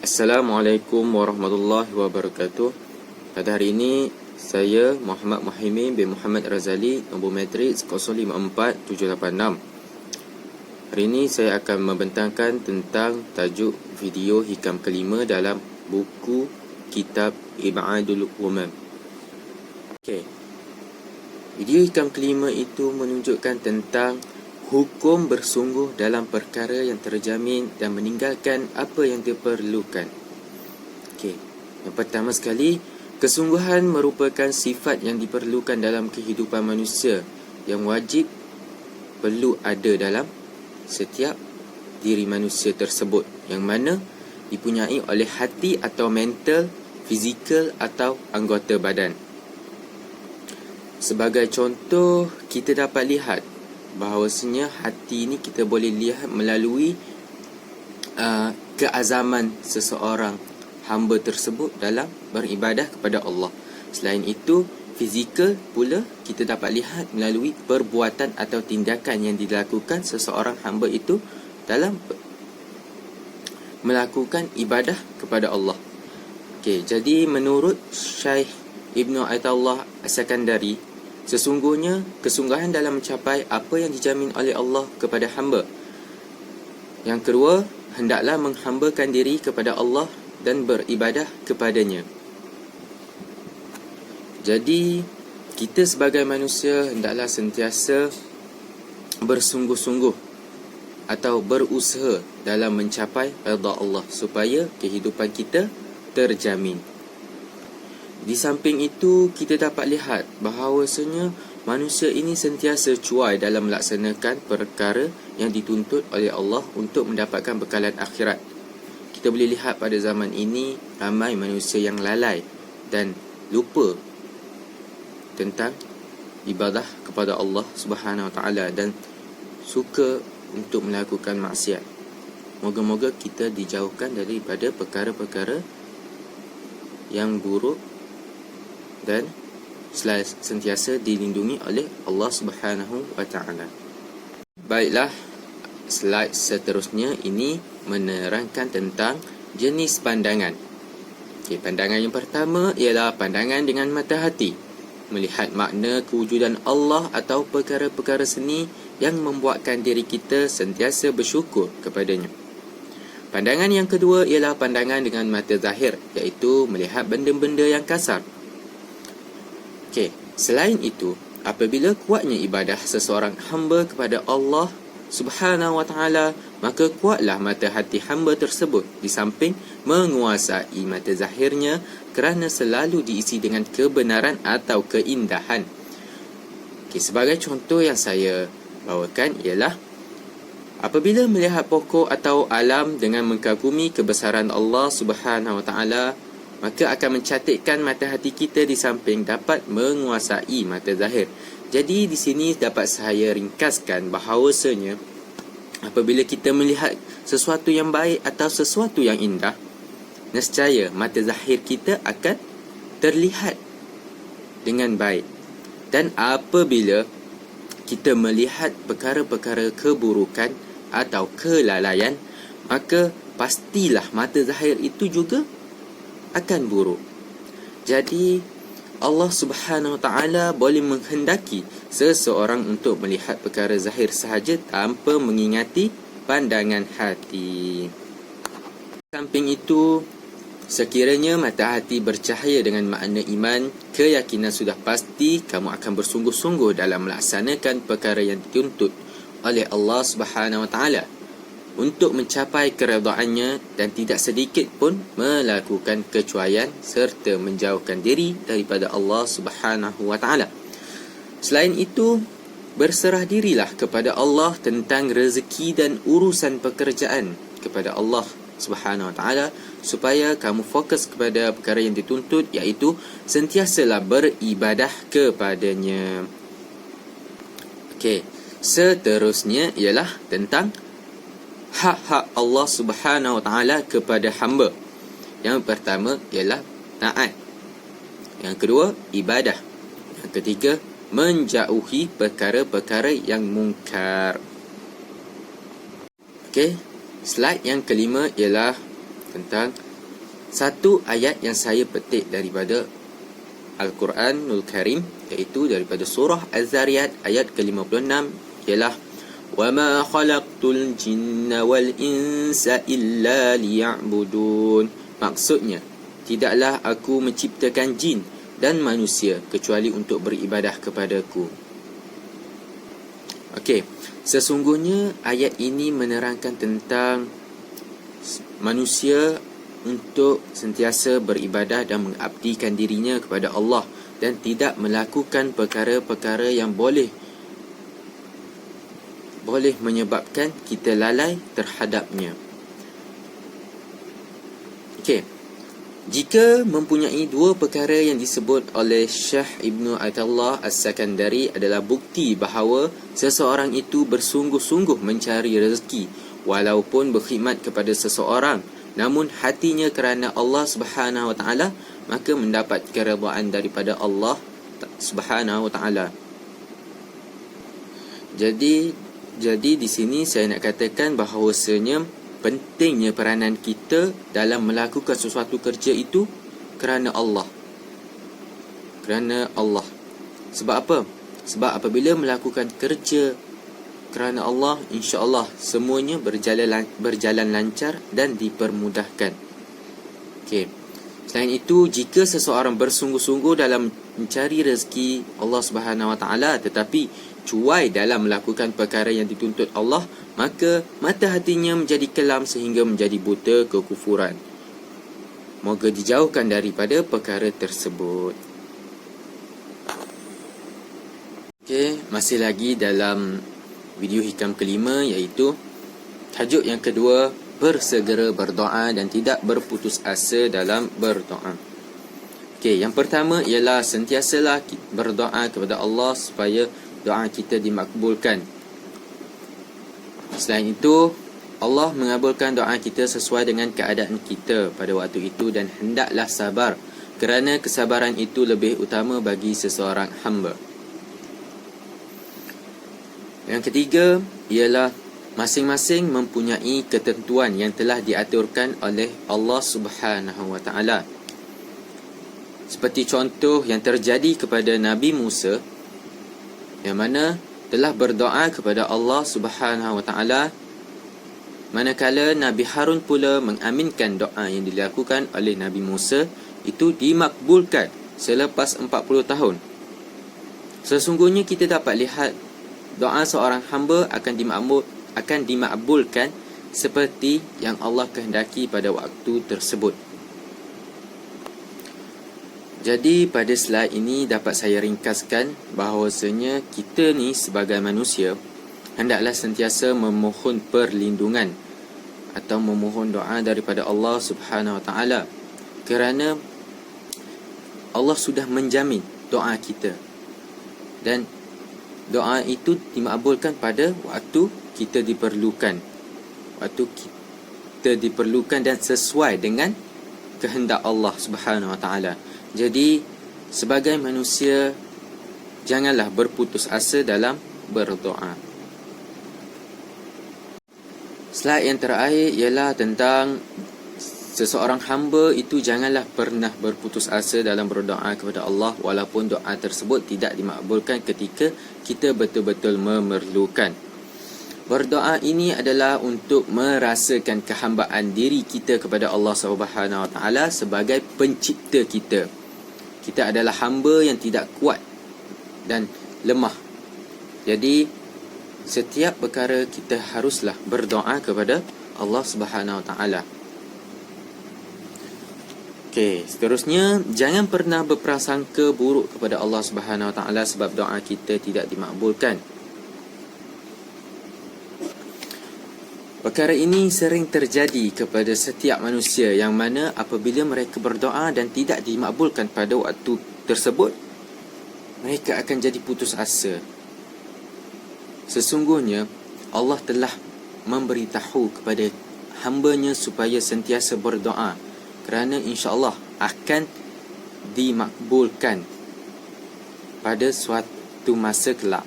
Assalamualaikum warahmatullahi wabarakatuh. Pada hari ini saya Muhammad Muhaimin bin Muhammad Razali, nombor matrik 054786. Hari ini saya akan membentangkan tentang tajuk video hikam kelima dalam buku kitab Ib'adul Umam. Okey. Video hikam kelima itu menunjukkan tentang hukum bersungguh dalam perkara yang terjamin dan meninggalkan apa yang diperlukan. Okey. Yang pertama sekali, kesungguhan merupakan sifat yang diperlukan dalam kehidupan manusia yang wajib perlu ada dalam setiap diri manusia tersebut, yang mana dipunyai oleh hati atau mental, fizikal atau anggota badan. Sebagai contoh, kita dapat lihat bahawasanya hati ini kita boleh lihat melalui keazaman seseorang hamba tersebut dalam beribadah kepada Allah. Selain itu, fizikal pula kita dapat lihat melalui perbuatan atau tindakan yang dilakukan seseorang hamba itu dalam melakukan ibadah kepada Allah. Okey, jadi menurut Syekh Ibnu Athaillah As-Sakandari, sesungguhnya kesungguhan dalam mencapai apa yang dijamin oleh Allah kepada hamba. Yang kedua, hendaklah menghambakan diri kepada Allah dan beribadah kepadanya. Jadi, kita sebagai manusia hendaklah sentiasa bersungguh-sungguh atau berusaha dalam mencapai redha Allah supaya kehidupan kita terjamin. Di samping itu, kita dapat lihat bahawasanya manusia ini sentiasa cuai dalam melaksanakan perkara yang dituntut oleh Allah untuk mendapatkan bekalan akhirat. Kita boleh lihat pada zaman ini ramai manusia yang lalai dan lupa tentang ibadah kepada Allah Subhanahu Wa Taala dan suka untuk melakukan maksiat. Moga-moga kita dijauhkan daripada perkara-perkara yang buruk dan sentiasa dilindungi oleh Allah Subhanahu Wa Taala. Baiklah, slide seterusnya ini menerangkan tentang jenis pandangan. Okey, pandangan yang pertama ialah pandangan dengan mata hati, melihat makna kewujudan Allah atau perkara-perkara seni yang membuatkan diri kita sentiasa bersyukur kepadanya. Pandangan yang kedua ialah pandangan dengan mata zahir, iaitu melihat benda-benda yang kasar. Okey, selain itu, apabila kuatnya ibadah seseorang hamba kepada Allah Subhanahu Wa Taala, maka kuatlah mata hati hamba tersebut di samping menguasai mata zahirnya kerana selalu diisi dengan kebenaran atau keindahan. Okey, sebagai contoh yang saya bawakan ialah apabila melihat pokok atau alam dengan mengagumi kebesaran Allah Subhanahu Wa Taala, maka akan mencantikkan mata hati kita di samping dapat menguasai mata zahir. Jadi di sini dapat saya ringkaskan bahawasanya apabila kita melihat sesuatu yang baik atau sesuatu yang indah, nescaya mata zahir kita akan terlihat dengan baik. Dan apabila kita melihat perkara-perkara keburukan atau kelalaian, maka pastilah mata zahir itu juga akan buruk. Jadi Allah Subhanahu Wa Taala boleh menghendaki seseorang untuk melihat perkara zahir sahaja tanpa mengingati pandangan hati. Samping itu, sekiranya mata hati bercahaya dengan makna iman, keyakinan sudah pasti kamu akan bersungguh-sungguh dalam melaksanakan perkara yang dituntut oleh Allah Subhanahu Wa Taala untuk mencapai keredaannya dan tidak sedikit pun melakukan kecuaian serta menjauhkan diri daripada Allah Subhanahu Wa Taala. Selain itu, berserah dirilah kepada Allah tentang rezeki dan urusan pekerjaan kepada Allah Subhanahu Wa Taala supaya kamu fokus kepada perkara yang dituntut, iaitu sentiasalah beribadah kepadanya. Okey, seterusnya ialah tentang hak-hak Allah Subhanahu Wa Taala kepada hamba. Yang pertama ialah taat. Yang kedua, ibadah. Yang ketiga, menjauhi perkara-perkara yang mungkar. Okey, slide yang kelima ialah tentang Satu ayat yang saya petik daripada Al-Quranul Karim, iaitu daripada surah Az-Zariyat ayat ke-56, ialah وَمَا خَلَقْتُ الْجِنَّ وَالْإِنسَ إِلَّا لِيَعْبُدُونَ. Maksudnya, tidaklah aku menciptakan jin dan manusia kecuali untuk beribadah kepadaku. Okey, sesungguhnya ayat ini menerangkan tentang manusia untuk sentiasa beribadah dan mengabdikan dirinya kepada Allah dan tidak melakukan perkara-perkara yang boleh menyebabkan kita lalai terhadapnya. Okey. Jika mempunyai dua perkara yang disebut oleh Syekh Ibnu Athaillah As-Sakandari adalah bukti bahawa seseorang itu bersungguh-sungguh mencari rezeki walaupun berkhidmat kepada seseorang, namun hatinya kerana Allah Subhanahu Wa Taala, maka mendapat keredaan daripada Allah Subhanahu Wa Taala. Jadi di sini saya nak katakan bahawasanya pentingnya peranan kita dalam melakukan sesuatu kerja itu kerana Allah. Kerana Allah. Sebab apa? Sebab apabila melakukan kerja kerana Allah, insya-Allah semuanya berjalan lancar dan dipermudahkan. Okey. Selain itu, jika seseorang bersungguh-sungguh dalam mencari rezeki Allah Subhanahu Wa Taala tetapi cuai dalam melakukan perkara yang dituntut Allah, maka mata hatinya menjadi kelam sehingga menjadi buta kekufuran. Moga dijauhkan daripada perkara tersebut. Okey, masih lagi dalam video hikam kelima, iaitu tajuk yang kedua, bersegera berdoa dan tidak berputus asa dalam berdoa. Okey, yang pertama ialah sentiasalah berdoa kepada Allah supaya doa kita dimakbulkan. Selain itu, Allah mengabulkan doa kita sesuai dengan keadaan kita pada waktu itu dan hendaklah sabar kerana kesabaran itu lebih utama bagi seseorang hamba. Yang ketiga ialah masing-masing mempunyai ketentuan yang telah diaturkan oleh Allah Subhanahu Wa Taala. Seperti contoh yang terjadi kepada Nabi Musa, yang mana telah berdoa kepada Allah Subhanahu Wa Taala, manakala Nabi Harun pula mengaminkan doa yang dilakukan oleh Nabi Musa itu dimakbulkan selepas 40 tahun. Sesungguhnya kita dapat lihat doa seorang hamba akan dimakbulkan seperti yang Allah kehendaki pada waktu tersebut. Jadi pada slide ini dapat saya ringkaskan bahawasanya kita ni sebagai manusia hendaklah sentiasa memohon perlindungan atau memohon doa daripada Allah Subhanahu Wa Taala, kerana Allah sudah menjamin doa kita dan doa itu dimakbulkan pada waktu kita diperlukan. Waktu kita diperlukan dan sesuai dengan kehendak Allah Subhanahu Wa Taala. Jadi sebagai manusia janganlah berputus asa dalam berdoa. Slide yang terakhir ialah tentang seseorang hamba itu janganlah pernah berputus asa dalam berdoa kepada Allah walaupun doa tersebut tidak dimakbulkan ketika kita betul-betul memerlukan. Berdoa ini adalah untuk merasakan kehambaan diri kita kepada Allah Subhanahu Wa Taala sebagai pencipta kita. Kita adalah hamba yang tidak kuat dan lemah. Jadi setiap perkara kita haruslah berdoa kepada Allah Subhanahu Wa Taala. Okey, seterusnya jangan pernah berprasangka buruk kepada Allah Subhanahu Wa Taala sebab doa kita tidak dimakbulkan. Perkara ini sering terjadi kepada setiap manusia yang mana apabila mereka berdoa dan tidak dimakbulkan pada waktu tersebut, mereka akan jadi putus asa. Sesungguhnya Allah telah memberitahu kepada hamba-Nya supaya sentiasa berdoa kerana insya-Allah akan dimakbulkan pada suatu masa kelak.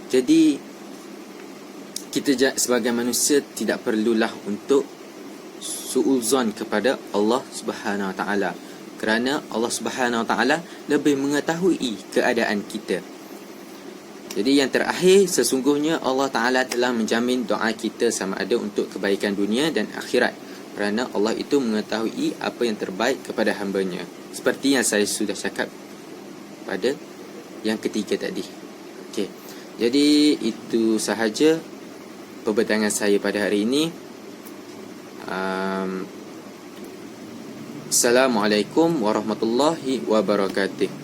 Jadi kita sebagai manusia tidak perlulah untuk su'uzon kepada Allah Subhanahu Wa Taala, kerana Allah Subhanahu Wa Taala lebih mengetahui keadaan kita. Jadi yang terakhir, sesungguhnya Allah Ta'ala telah menjamin doa kita sama ada untuk kebaikan dunia dan akhirat, kerana Allah itu mengetahui apa yang terbaik kepada hamba-Nya, seperti yang saya sudah cakap pada yang ketiga tadi. Okey, jadi itu sahaja perbatangan saya pada hari ini. Assalamualaikum warahmatullahi wabarakatuh.